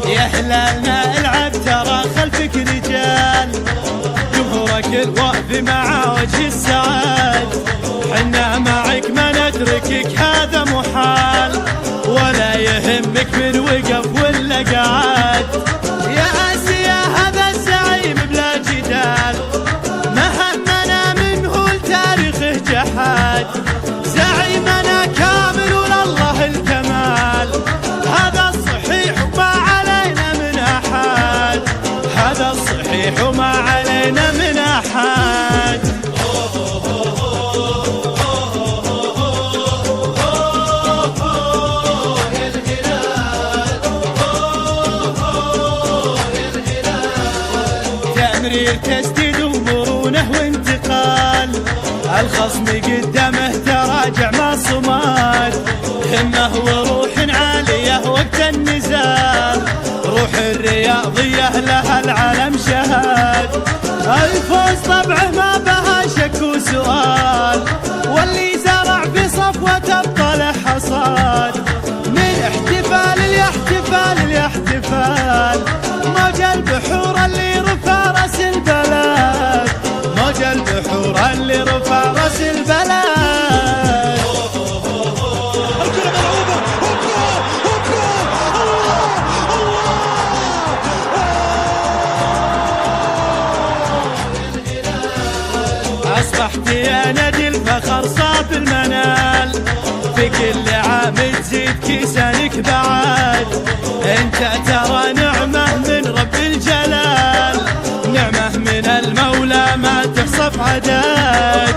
يا هلالنا العب ترى خلفك رجال، جمهورك الوقف مع وجه السعاد، حنا معك ما نتركك هذا محال، ولا يهمك من وقف ولا قعاد. يا آسيا هذا الزعيم بلا جدال، ما همنا منه لتاريخه جحاد، زعيمنا كامل ولله الكمال، هذا الصحيح وما علينا من أحد، هذا الصحيح وما علينا من أحد. تمرير تسديد ومرونه وانتقال، الخصم قدامه تراجع ما صماد، همه وروح عالية وقت النزال، روح الرياضية لها العالم شهاد، الفوز طبعه ما بها شك وسؤال، واللي زرع في صفوة ابطاله حصاد، من احتفال لاحتفال لاحتفال، موج البحور اللي رفع راس البلد، موج البحور اللي رفع راس البلد. أصبحت يا نادي الفخر صاف المنال، في كل عام تزيد كيسانك بعد، انت ترى نعمة من رب الجلال، نعمة من المولى ما تحصف عدد.